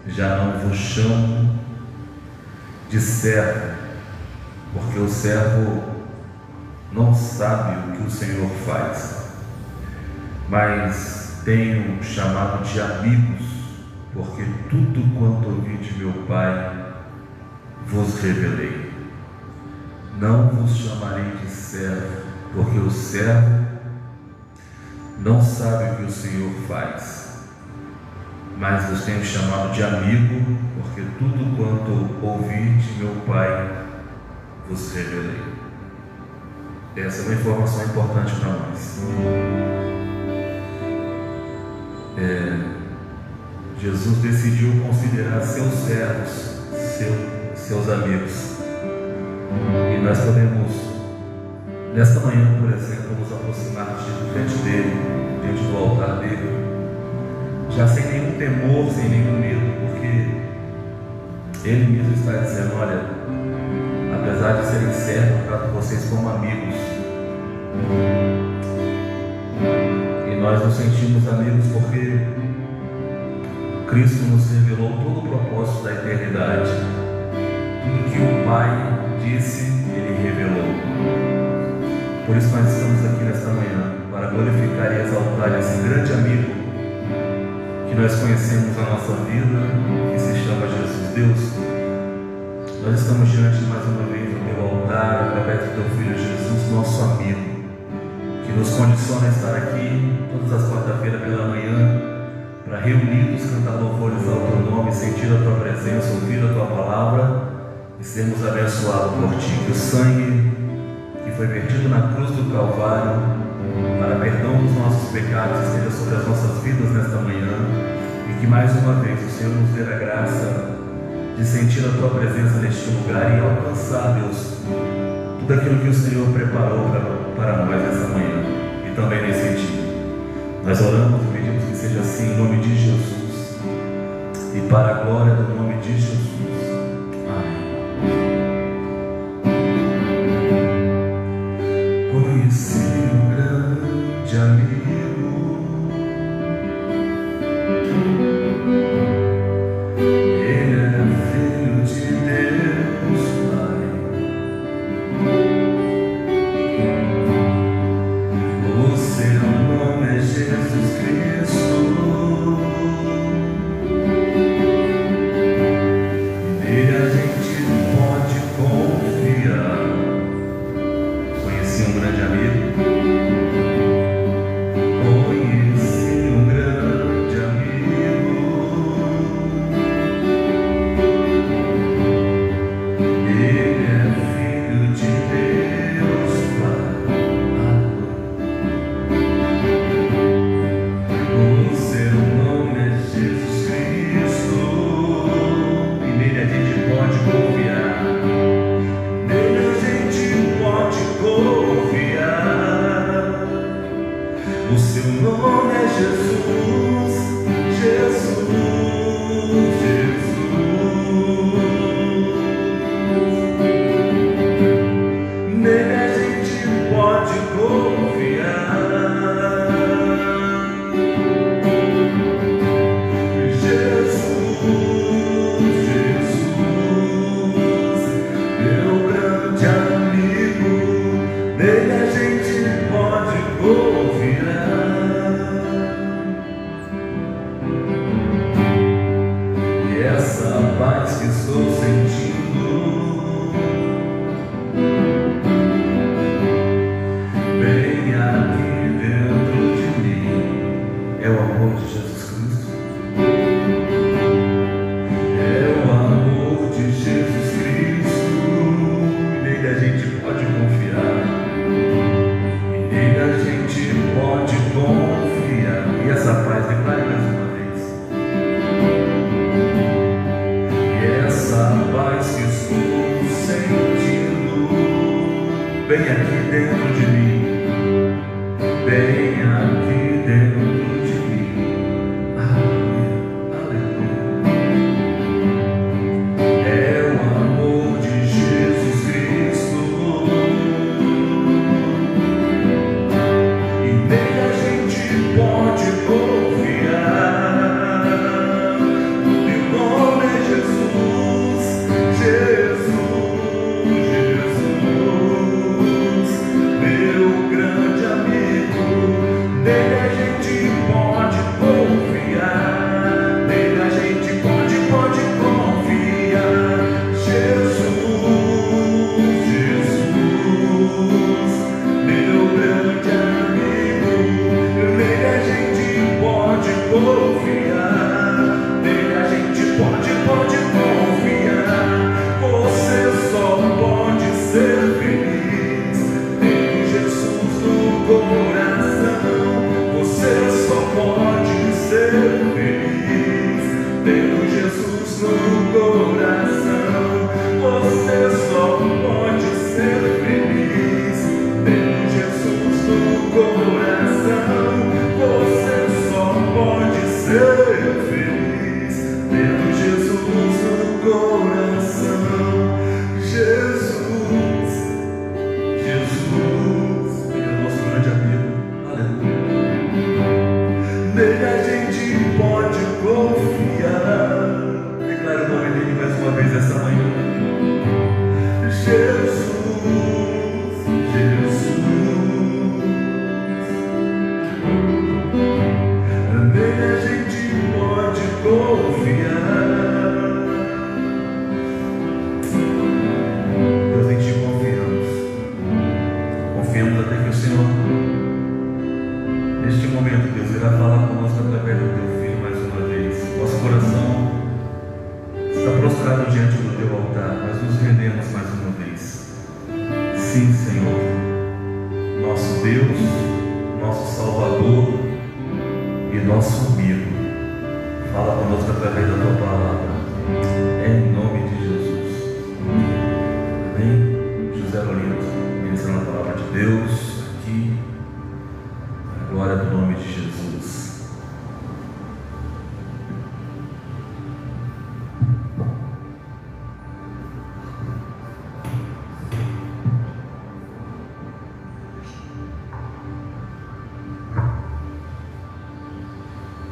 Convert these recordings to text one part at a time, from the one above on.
Já não vos chamo de servo, porque o servo não sabe o que o Senhor faz, mas tenho chamado de amigos, porque tudo quanto ouvi de meu Pai vos revelei. Não vos chamarei de servo, porque o servo não sabe o que o Senhor faz, mas vos tenho chamado de amigo, porque tudo quanto ouvi de meu Pai vos revelei. Essa é uma informação importante para nós. Jesus decidiu considerar seus servos, seus amigos. E nós podemos, nesta manhã, por exemplo, nos aproximar diante dele, diante do altar dele, já sem nenhum temor, sem nenhum medo, porque ele mesmo está dizendo: olha, apesar de serem servos, eu trato vocês como amigos. E nós nos sentimos amigos porque Cristo nos revelou todo o propósito da eternidade. Tudo que o Pai disse, Ele revelou. Por isso nós estamos aqui nesta manhã, para glorificar e exaltar esse grande amigo que nós conhecemos na nossa vida, que se chama Jesus. Deus, nós estamos diante de mais uma vez do teu altar, através do teu Filho Jesus, nosso amigo, que nos condiciona a estar aqui todas as quarta-feiras pela manhã, para reunidos cantar louvores ao teu nome, sentir a tua presença, ouvir a tua palavra e sermos abençoados por ti. Que o sangue que foi vertido na cruz do Calvário para perdão dos nossos pecados esteja sobre as nossas vidas nesta manhã, e que mais uma vez o Senhor nos dê a graça de sentir a tua presença neste lugar e alcançar, Deus, tudo aquilo que o Senhor preparou para nós nesta manhã e também nesse dia. Nós oramos e pedimos que seja assim em nome de Jesus e para a glória do nome de Jesus. Amém. Conheci um grande amigo, ele é filho de Deus Pai. O seu nome é Jesus Cristo, nele a gente pode confiar. Conheci um grande amigo, conheci um grande amigo, ele é filho de Deus Pai. O seu nome é Jesus Cristo, e nele a gente pode confiar. Nele a gente pode confiar. O seu nome é Jesus, Jesus, Jesus. Nele a gente pode confiar. Jesus, Jesus, meu grande amigo, nele a gente pode confiar. E essa paz que estou sentindo bem aqui dentro de mim é o amor de Jesus Cristo. É o amor de Jesus Cristo, e nele a gente pode confiar. E nele a gente pode confiar. E essa paz, declare mais uma vez. E essa paz que estou sentindo bem aqui dentro de mim, bem aqui dentro de mim. Aleluia, aleluia. É o amor de Jesus Cristo, e nele a gente pode confiar. Teu Jesus no coração, você só pode ser feliz. Tendo Jesus no coração, você só pode ser feliz. Tendo Jesus no coração, Jesus, Jesus, Ele é o nosso grande amigo. Aleluia. Nele a gente pode confiar. Declare o nome dele mais uma vez essa manhã. Jesus, Jesus. Nele a gente pode confiar. Deus, em ti confiamos. Confiamos até que o Senhor, neste momento, Deus, irá falar conosco através do teu Filho mais uma vez. Nosso coração está prostrado diante do teu altar, mas nos rendemos mais uma vez. Sim, Senhor, nosso Deus, nosso Salvador e nosso amigo, fala conosco através da tua palavra, em nome de Jesus. Amém. José Lourenço, ministrando a palavra de Deus aqui, a glória do nome de Jesus.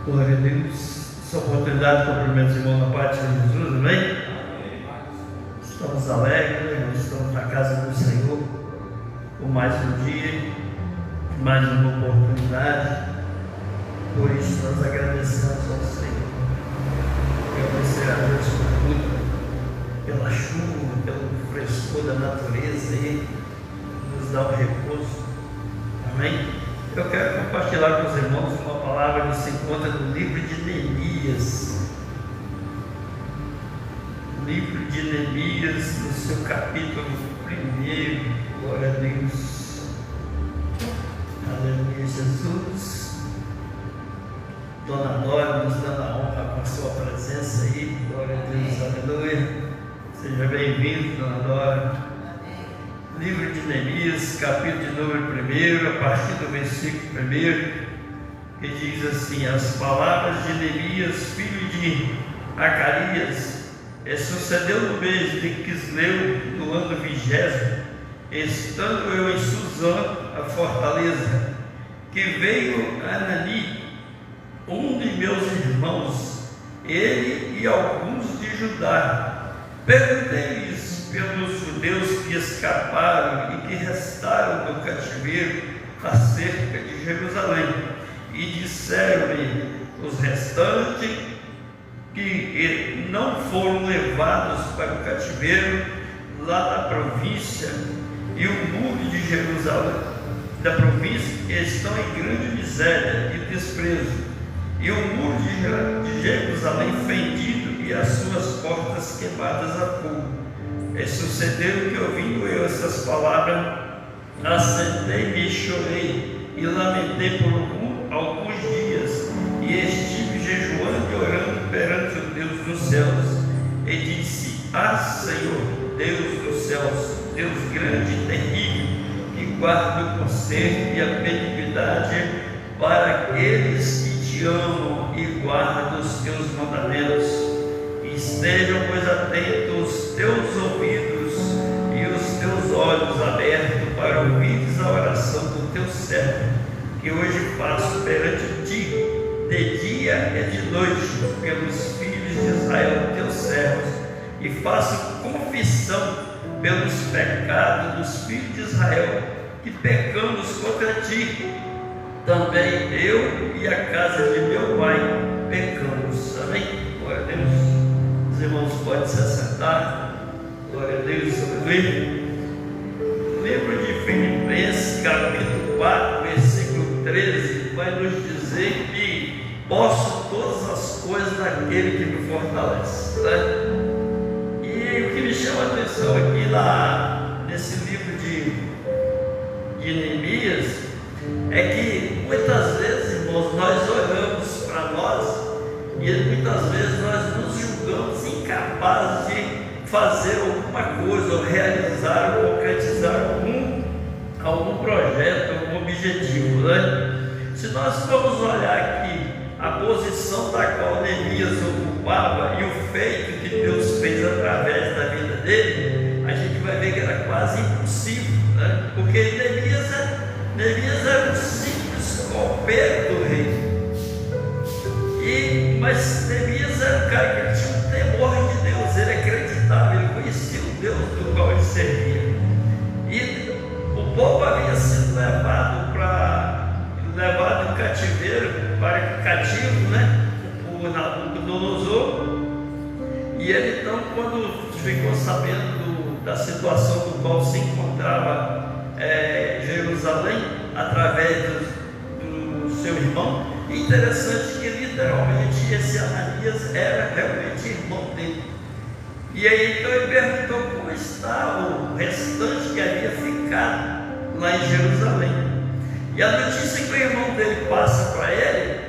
Glória a Deus. Essa oportunidade, cumprimento os irmãos na parte de Jesus, amém? Estamos alegres, estamos na casa do Senhor por mais um dia, mais uma oportunidade. Por isso nós agradecemos ao Senhor. Agradecer a Deus por tudo, pela chuva, pelo frescor da natureza e nos dá o repouso. Amém? Eu quero compartilhar com os irmãos uma palavra que se encontra no livro de Neemias. Livro de Neemias, no seu capítulo 1. Glória a Deus. Aleluia, Jesus. Dona Dora nos dando a honra com a sua presença aí. Glória a Deus, aleluia. Seja bem-vindo, Dona Dora. Livro de Neemias, capítulo de número 1, a partir do versículo 1, que diz assim: as palavras de Neemias, filho de Acarias, sucedeu no mês de Quisleu, do ano 20º, estando eu em Suzã, a fortaleza, que veio Anani, um de meus irmãos, ele e alguns de Judá. Perguntei-lhes pelos judeus que escaparam e que restaram do cativeiro acerca de Jerusalém, e disseram-me os restantes que não foram levados para o cativeiro lá da província e o muro de Jerusalém, da província, estão em grande miséria e desprezo, e o muro de Jerusalém fendido e as suas portas queimadas a fogo. E sucedeu que, ouvindo eu essas palavras, assentei-me e chorei, e lamentei por alguns dias, e estive jejuando e orando perante o Deus dos céus, e disse: ah, Senhor, Deus dos céus, Deus grande e terrível, que guarda o conserto e a benignidade para aqueles que te amam e guardam os teus mandamentos. Estejam, pois, atentos os teus ouvidos e os teus olhos abertos para ouvires a oração do teu servo, que hoje faço perante ti, de dia e de noite, pelos filhos de Israel, teus servos, e faço confissão pelos pecados dos filhos de Israel, que pecamos contra ti. Também eu e a casa de meu pai pecamos. Amém? Glória a Deus. Os irmãos podem se assentar. Glória a Deus. Aleluia. Livro de Filipenses, capítulo 4, versículo 13, vai nos dizer que posso todas as coisas naquele que me fortalece. E o que me chama a atenção aqui lá nesse livro de Neemias é que muitas vezes, irmãos, nós olhamos para nós e muitas vezes nós nos julgamos fazer alguma coisa, ou realizar, ou concretizar algum projeto, algum objetivo, né? Se nós formos olhar aqui a posição da qual Neemias ocupava e o feito que Deus fez através da vida dele, a gente vai ver que era quase impossível, né? Porque Neemias era um simples copeiro do rei. Mas Neemias era um cara que ele tinha um temor de Deus, ele acreditava, ele conhecia o Deus do qual ele servia. E o povo havia sido levado em cativeiro, cativo, né? Por Nabucodonosor. E ele então, quando ficou sabendo da situação do qual se encontrava Jerusalém, através do seu irmão, interessante que literalmente esse Ananias era realmente irmão dele. E aí então ele perguntou como estava o restante que havia ficado lá em Jerusalém. E a notícia que o irmão dele passa para ele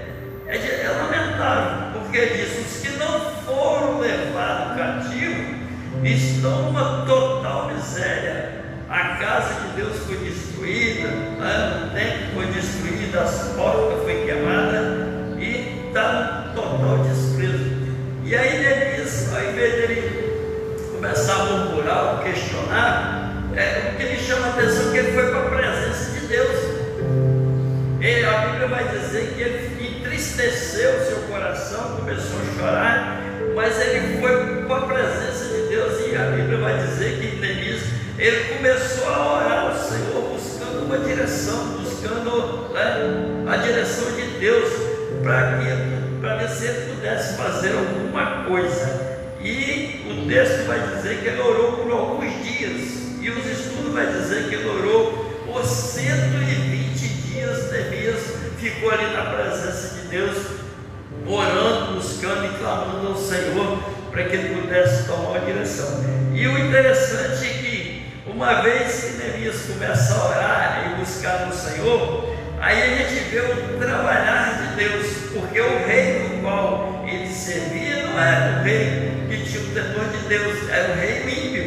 é lamentável, porque ele diz: os que não foram levados cativo estão numa total miséria. A casa de Deus foi destruída, o templo foi destruído, as portas foram queimadas e está no total desprezo. E aí Neemias, ao invés dele começar a murmurar ou questionar, o que me chama a atenção é que ele foi para a presença de Deus. A Bíblia vai dizer que ele entristeceu o seu coração, começou a chorar, mas ele foi para a presença de Deus. E a Bíblia vai dizer que Neemias, ele começou a orar ao Senhor, buscando uma direção, buscando a direção de Deus, para ver se ele pudesse fazer alguma coisa. E o texto vai dizer que ele orou por alguns dias, e os estudos vai dizer que ele orou por 120 dias. Neemias ficou ali na presença de Deus, orando, buscando e clamando ao Senhor para que ele pudesse tomar uma direção. E o interessante é que, uma vez que Neemias começa a orar e buscar no Senhor, aí a gente vê o trabalhar de Deus, porque o rei do qual ele servia não era o rei que tinha o temor de Deus, era o rei ímpio.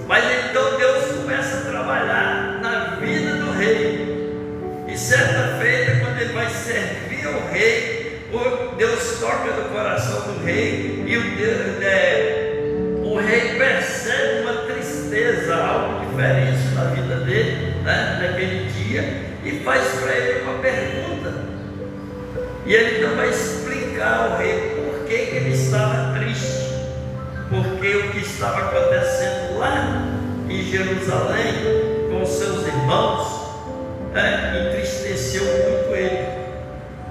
Mas então Deus começa a trabalhar na vida do rei. E certa feita, quando ele vai servir ao rei, Deus toca no coração do rei, e o rei percebe uma tristeza, algo diferente na vida dele, naquele dia, e faz para ele uma pergunta. E ele então vai explicar ao rei por que ele estava triste, porque o que estava acontecendo lá em Jerusalém com seus irmãos entristeceu muito ele.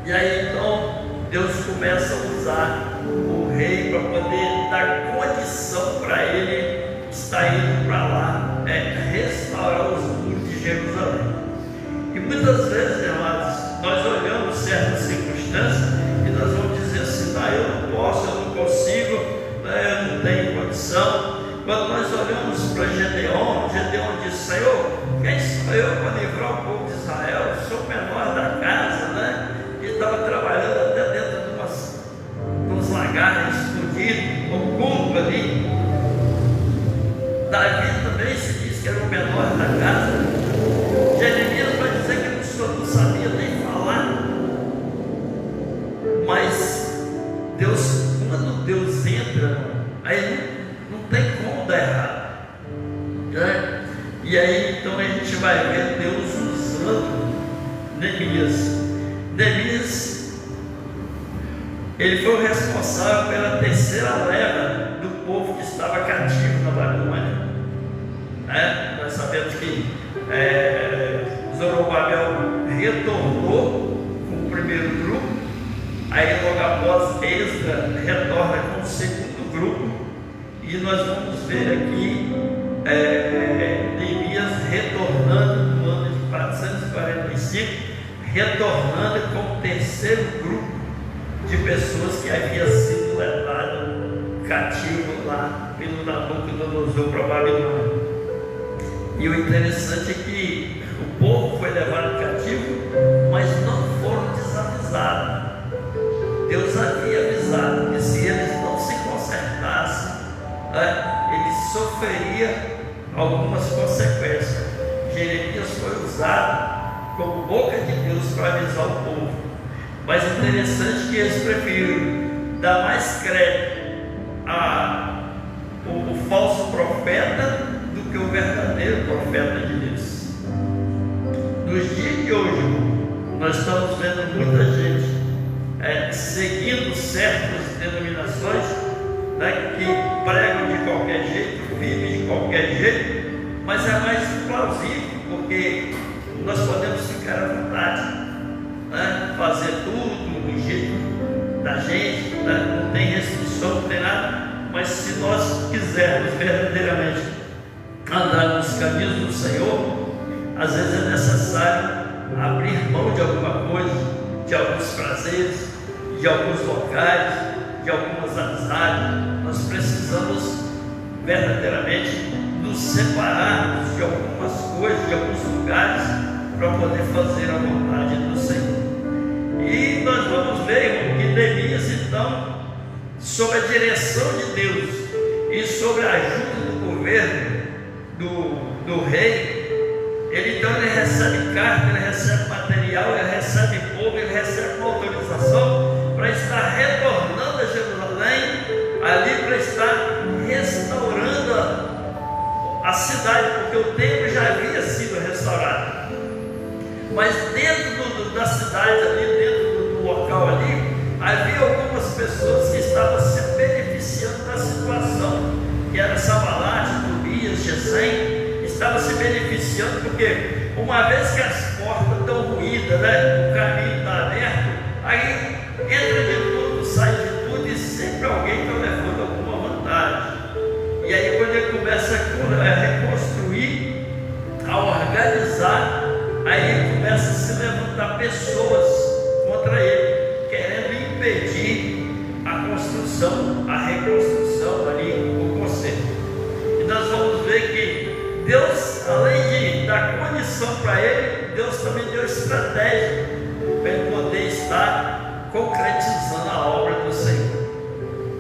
E aí então Deus começa a usar o rei para poder dar condição para ele estar indo para lá, restaurar os muros de Jerusalém. E muitas vezes, amados, nós olhamos certas circunstâncias e nós vamos dizer assim: eu não posso, eu não consigo, eu não tenho condição. Quando nós olhamos para Gedeon diz: Senhor, quem sou eu para livrar o povo de Israel? Eu sou o menor da casa, que estava trabalhando até dentro de uns lagares escondidos, oculto ali. Davi também se diz que era o menor da casa. Jeremias vai dizer que o senhor não sabia nem falar. Mas quando Deus entra, aí não tem como dar errado. E aí então a gente vai ver Deus usando Neemias. Neemias, ele foi o responsável pela terceira leva do povo que estava cativo na Babilônia. Nós sabemos que Zorobabel retornou com o primeiro grupo, aí logo após Esdra retorna com o segundo grupo, e nós vamos ver aqui Neemias retornando no ano de 445, retornando com o terceiro grupo de pessoas que havia sido levado cativo lá pelo Nabucodonosor para Babilônia. E o interessante é que o povo foi levado cativo, mas não foram desavisados. Deus havia avisado que se eles não se consertassem, sofreria algumas consequências. Jeremias foi usado como boca de Deus para avisar o povo. Mas é interessante que eles preferiram dar mais crédito ao falso profeta do que o verdadeiro profeta de Deus. Nos dias de hoje, nós estamos vendo muita gente seguindo certas denominações, né, que pregam de qualquer jeito, vivem de qualquer jeito, mas é mais plausível, porque nós podemos ficar à vontade, né, fazer tudo do jeito da gente, né, não tem restrição, não tem nada, mas se nós quisermos verdadeiramente andar nos caminhos do Senhor, às vezes é necessário abrir mão de alguma coisa, de alguns prazeres, de alguns locais, de algumas amizades. Nós precisamos verdadeiramente nos separarmos de algumas coisas, de alguns lugares, para poder fazer a vontade do Senhor. E nós vamos ver que Neemias, então, sob a direção de Deus e sobre a ajuda do governo do rei, ele recebe carta, ele recebe material, ele recebe povo, ele recebe uma autorização para estar retornando a Jerusalém, ali para estar restaurando a cidade, porque o templo já havia sido restaurado. Mas dentro da cidade ali, dentro do local ali, havia algumas pessoas que estavam se beneficiando da situação, que era Sanbalate, Tobias, Gesem. Estava se beneficiando, porque uma vez que as portas estão ruídas, né, o caminho está aberto, aí entra de tudo, sai de tudo, e sempre alguém está levando alguma vantagem. E aí quando ele começa a reconstruir, a organizar, aí ele começa a se levantar pessoas contra ele, querendo impedir a construção, a reconstrução ali, o conserto. E nós vamos ver que Deus, além de dar condição para ele, Deus também deu estratégia para ele poder estar concretizando a obra do Senhor.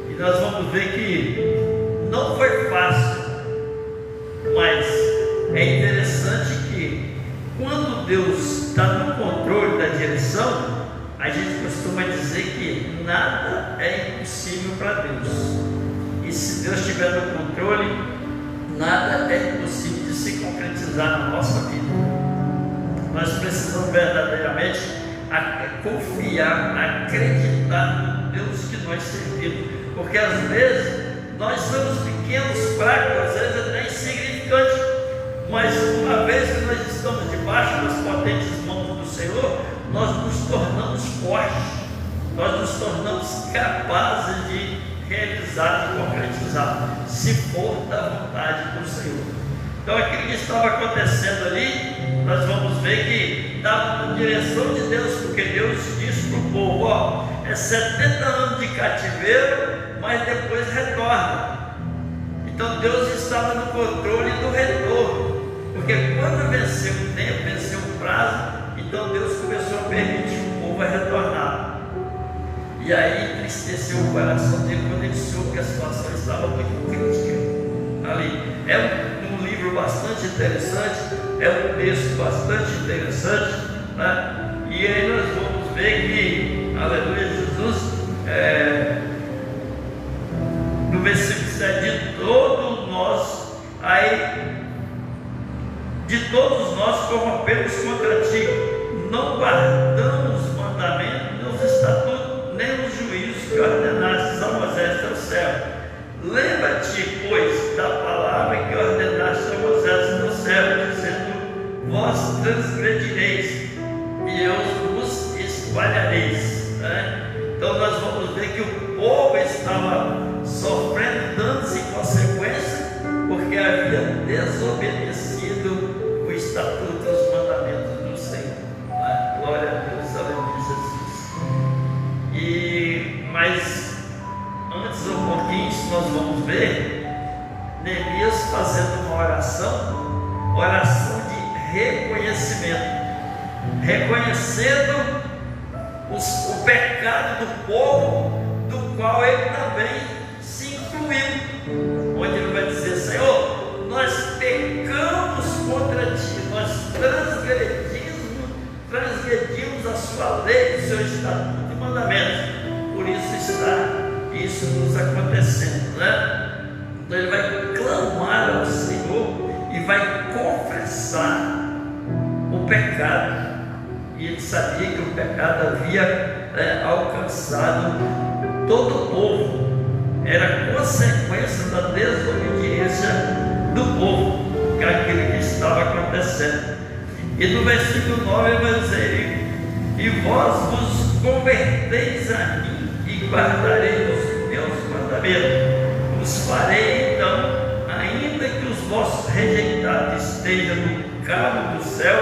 E nós vamos ver que não foi fácil, mas é interessante que quando Deus está no controle da direção, a gente costuma dizer que nada é impossível para Deus. E se Deus estiver no controle, nada é impossível de se concretizar na nossa vida. Nós precisamos verdadeiramente confiar, acreditar no Deus que nós servimos, porque às vezes nós somos pequenos, fracos, às vezes até insignificantes, mas uma vez que nós estamos debaixo das potentes mãos do Senhor, nós nos tornamos fortes, nós nos tornamos capazes de realizar e concretizar, se for da vontade do Senhor. Então aquilo que estava acontecendo ali, nós vamos ver que estava na direção de Deus, porque Deus disse para o povo: ó, é 70 anos de cativeiro, mas depois retorna. Então Deus estava no controle do retorno, porque quando venceu o tempo, venceu o prazo, então Deus começou a permitir o povo a retornar. E aí entristeceu o coração dele quando ele soube que a situação estava muito crítica ali. É um livro bastante interessante, é um texto bastante interessante, né? E aí nós vamos ver que, aleluia, Jesus, no versículo 7, de todos nós corrompemos contra ti, não guardamos os mandamentos, nem os estatutos, nem os juízos que ordenaste a Moisés teu servo. Lembra-te, pois, da palavra que ordenaste a Moisés teu servo, dizendo: vós transgredireis e eu vos espalhareis. Então nós vamos ver que o povo estava sofrendo danos e consequências porque havia desobedecido o estatuto e os mandamentos do Senhor. Glória a Deus, aleluia, Jesus. Mas antes um pouquinho nós vamos ver Neemias fazendo uma oração de reconhecimento, reconhecendo o pecado do povo, do qual ele também se incluiu, onde ele vai dizer: Senhor, estatutos e mandamentos. Por isso está isso nos acontecendo, né? Então ele vai clamar ao Senhor e vai confessar o pecado. E ele sabia que o pecado havia alcançado todo o povo. Era consequência da desobediência do povo, que era aquilo que estava acontecendo. E no versículo 9 ele vai dizer: e vós vos converteis a mim e guardarei os meus mandamentos. Os farei então, ainda que os vossos rejeitados estejam no cabo do céu,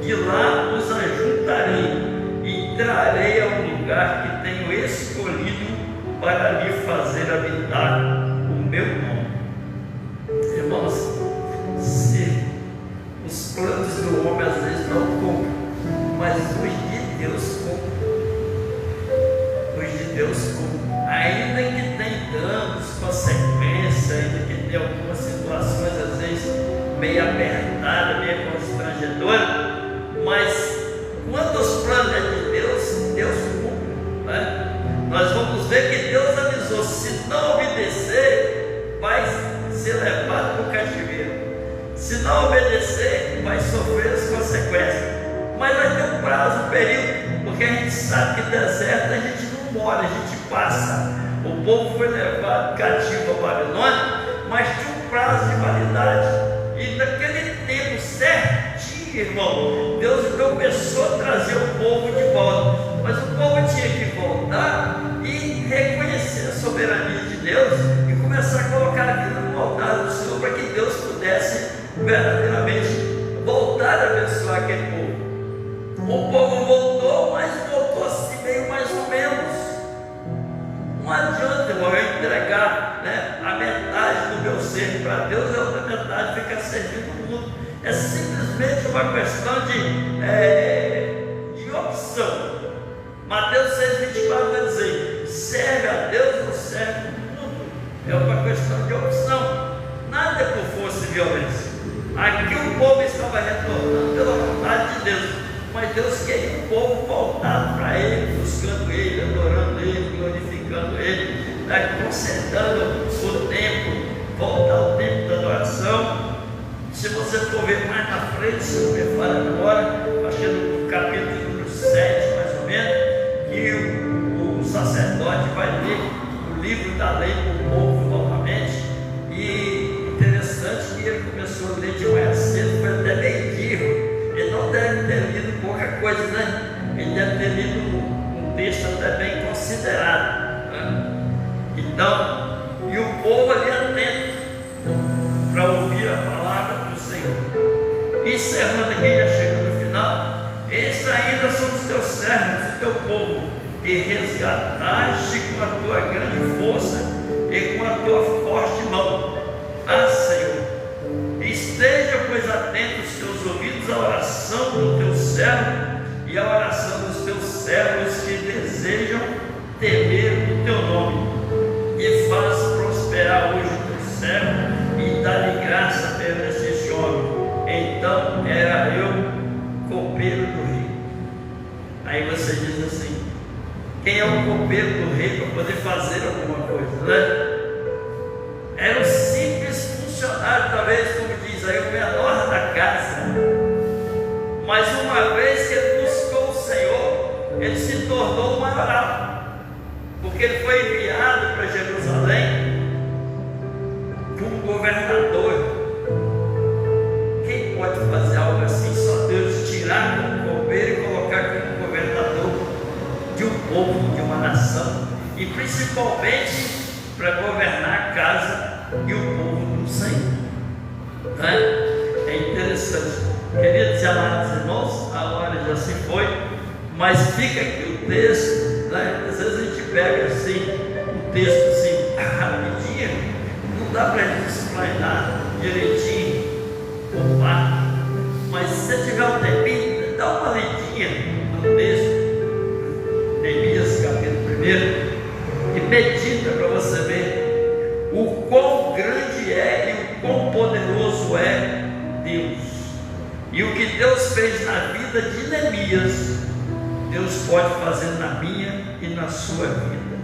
de lá os ajuntarei e trarei a um lugar que tenho escolhido para lhe fazer habitar o meu nome. Irmãos, se os planos do homem às vezes não cumprem, mas os de Deus cumprem. Os de Deus cumprem. Ainda que tenha danos, consequências, ainda que tenha algumas situações às vezes meio apertadas, meio constrangedoras, mas quando os planos é de Deus, Deus cumpre, né? Nós vamos ver que Deus avisou: se não obedecer, vai ser levado para o cativeiro. Se não obedecer, vai sofrer as consequências. Mas vai ter um prazo, um período, porque a gente sabe que deserto a gente não mora, a gente passa. O povo foi levado cativo a Babilônia, mas tinha um prazo de validade. E naquele tempo certinho, irmão, Deus começou a trazer o povo de volta. Mas o povo tinha que voltar e reconhecer a soberania de Deus e começar a colocar a vida no altar do Senhor, para que Deus pudesse verdadeiramente voltar a abençoar aquele povo. O povo voltou, mas voltou assim meio mais ou menos. Não adianta, irmão, eu entregar a metade do meu ser para Deus e a outra metade ficar servindo o mundo. É simplesmente uma questão de opção. Mateus 6,24 vai dizer: serve a Deus ou serve o mundo. É uma questão de opção. Nada é por força e violência. Aqui o povo estava retornando pela vontade de Deus, mas Deus queria o povo voltado para Ele, buscando Ele, adorando Ele, glorificando Ele, concedendo o tempo, voltar ao tempo da adoração. Se você for ver mais na frente, se eu me falo agora, acho que é no capítulo número 7, mais ou menos, que o sacerdote vai ler o livro da lei para o povo novamente. E interessante que ele começou a ler de manhã cedo, foi até meio-dia. Ele não deve ter lido pouca coisa, né? Ele deve ter lido um texto até bem considerado, né? Então, e o povo ali atento para ouvir a palavra do Senhor. Encerrando aqui, já chegando no final: estes ainda são os teus servos, o teu povo, que resgataste com a tua grande força e com a tua forte mão. Ah, Senhor, esteja, pois, atento os teus ouvidos à oração do teu servo e à oração dos teus servos que desejam temer o teu nome, e faz prosperar hoje o teu servo e dá-lhe graça perante este homem. Então era eu copeiro do rei. Aí você diz assim: quem é o copeiro do rei para poder fazer alguma coisa, né? Era um simples funcionário, talvez, como diz aí, o menor da casa. Mas uma vez que ele buscou o Senhor, ele se tornou o maior, porque ele foi enviado para Jerusalém como governador. Quem pode fazer algo assim? Só Deus. Tirar como copeiro e colocar como governador de um povo, de uma nação, e principalmente para governar a casa e o povo do Senhor, né? É interessante, queridos e amados irmãos, a hora já se foi, mas fica aqui o texto, né? Às vezes a gente pega assim, um texto assim, rapidinho, não dá para a gente explanar direitinho o par, mas se você tiver um tempinho, dá uma lidinha no texto, Neemias capítulo 1, e medita para você ver o quão grande é e o quão poderoso é Deus. E o que Deus fez na vida de Neemias, Deus pode fazer na minha e na sua vida.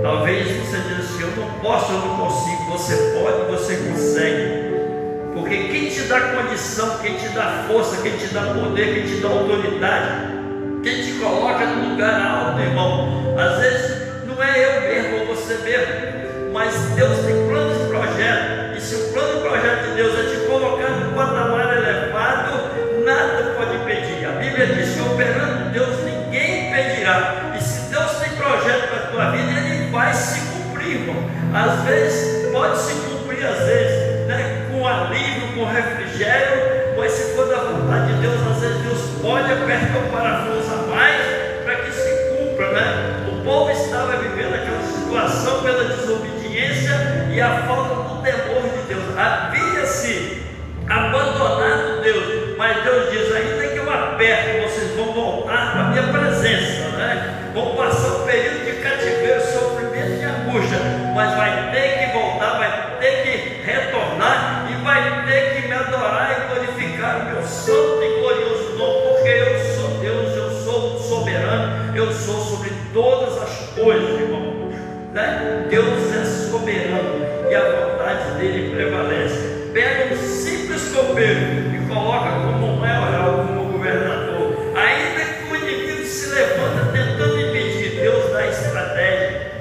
Talvez você diga assim: eu não posso, eu não consigo. Você pode, você consegue. Porque quem te dá condição, quem te dá força, quem te dá poder, quem te dá autoridade, quem te coloca no lugar alto, irmão, às vezes não é eu mesmo ou você mesmo, mas Deus tem planos e projetos. E se o plano e projeto de Deus é te colocar num patamar elevado, nada pode impedir. A Bíblia diz que operando Deus ninguém impedirá. E se Deus tem projeto para a tua vida, ele vai se cumprir, irmão. Às vezes pode se cumprir, às vezes, né, com alívio, com refrigério, mas se for da vontade de Deus, às vezes Deus pode apertar o parafuso a mais para que se cumpra, né? O povo estava vivendo aquela situação pela desobediência e a falta do temor de Deus. Havia-se abandonado Deus, mas Deus diz: ainda que eu aperte, vocês vão voltar para a minha presença, né? Vão passar um período de cativeiro, sofrimento e angústia, mas vai ter que voltar, vai ter que retornar e vai ter que me adorar e glorificar o meu santo e glorioso nome, porque eu sou Deus, eu sou soberano, eu sou sobre todas as coisas, irmão, né? Deus é soberano e a vontade dele prevalece. Pega um simples copeiro e coloca como um maioral, como governador, ainda que o inimigo se levanta tentando impedir, Deus dá estratégia,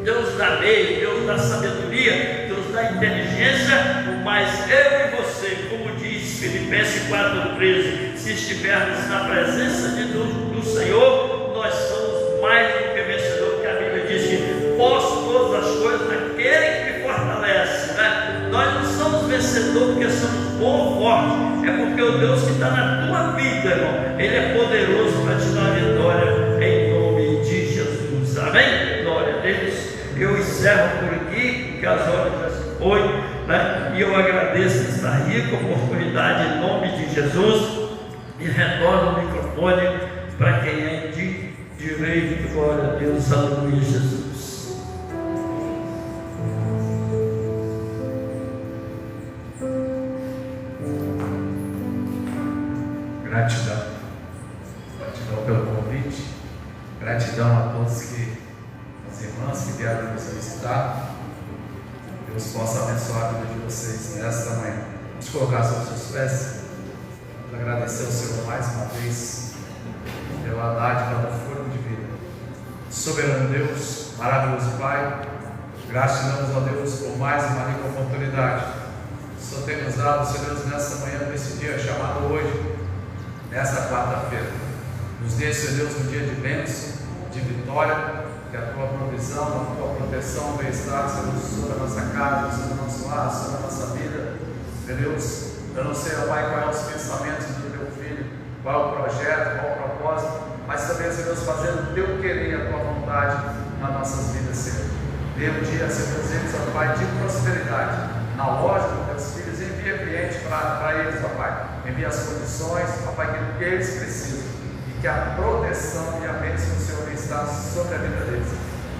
Deus dá lei, Deus dá sabedoria, Deus dá inteligência, mas eu e você, como diz Filipenses 4,13, se estivermos na presença do Senhor, nós somos mais do que vencedores, porque a Bíblia diz que posso todas as coisas naquele que me fortalece, né? Nós não somos vencedores porque somos bons ou fortes, é porque o Deus que está na tua vida, irmão, Ele é poderoso para te dar vitória em nome de Jesus, amém? Glória a Deus. Eu encerro por aqui, porque as horas já se foi, né? E eu agradeço esta rica oportunidade em nome de Jesus e retorno o microfone para quem é de direito. Glória a Deus, aleluia, Jesus. Gratidão. Gratidão pelo convite. Gratidão a todos as irmãs que vieram nos visitar. Deus possa abençoar a vida de vocês nesta manhã. Vamos colocar sobre os seus pés. Vamos agradecer ao Senhor mais uma vez pela dádiva do fôlego de vida. Soberano Deus, maravilhoso Pai, graças te damos a Deus por mais uma rica oportunidade. O Senhor tem nos dado, Senhor Deus, nesta manhã, nesse dia chamado hoje, nesta quarta-feira. Nos dê, Senhor Deus, um dia de bênção, de vitória, que a tua provisão, a tua proteção venha estar, Senhor Deus, sobre a nossa casa, sobre o nosso lar, sobre a nossa vida. Meu Deus, eu não sei, ó Pai, qual é os pensamentos do teu filho, qual é o projeto, qual é o propósito, mas também, Senhor Deus, fazer o teu querer e a tua vontade nas nossas vidas, Senhor. Dê um dia, Senhor Deus, eles, ó Pai, de prosperidade na loja dos teus filhos, envia cliente para eles, ó Pai, envia as condições, ó Pai, que eles precisam, e que a proteção e a bênção do Senhor está sobre a vida deles.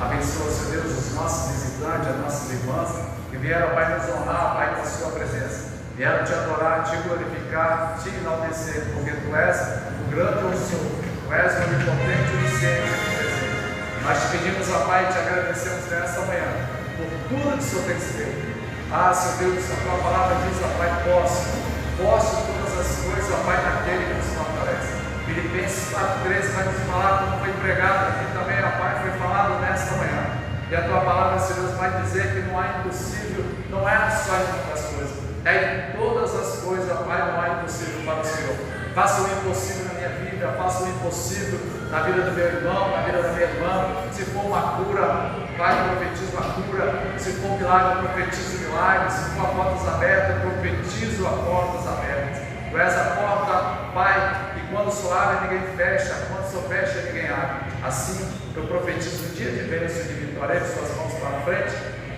Abençoa, Senhor Deus, os nossos visitantes, as nossas irmãs, que vieram, ó Pai, nos honrar, ó Pai, com a sua presença, vieram te adorar, te glorificar, te enaltecer, porque tu és o grande eu sou, tu és o onipotente, onisciente, presente. Nós te pedimos, ó Pai, e te agradecemos nesta manhã, por tudo que o Senhor tem feito. Ah, Senhor Deus, a tua palavra diz, ó Pai, posso todas as coisas, ó Pai, naquele que nos fortalece. Filipenses 4,13 vai nos falar como foi pregado aqui também, ó Pai, foi falado nesta manhã. E a tua palavra, Senhor Deus, vai dizer que não há impossível, não é só em muitas coisas, é em todas as coisas, ó Pai, não há impossível para o Senhor. Faça o impossível na minha vida, faça o impossível na vida do meu irmão, na vida da minha irmã. Se for uma cura, Pai, eu profetizo a cura. Se for um milagre, eu profetizo o milagre. Se for a portas abertas, eu profetizo a portas abertas. Tu és a porta, Pai, e quando o Senhor abre, ninguém fecha. Quando o Senhor fecha, ninguém abre. Assim, eu profetizo um dia de bênção e de vitória. Ergue suas mãos para frente.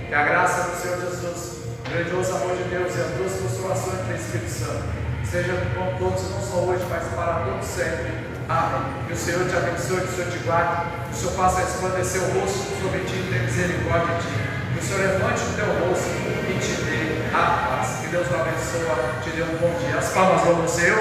Que a graça do Senhor Jesus, o grandioso amor de Deus e as duas consolações do Espírito Santo seja com todos, não só hoje, mas para todos sempre. Amém. Que o Senhor te abençoe, que o Senhor te guarde, que o Senhor faça resplandecer o rosto sobre ti e tenha misericórdia de ti. Que o Senhor levante o teu rosto e te dê a paz. Que Deus o abençoe, te dê um bom dia. As palmas vão no Senhor.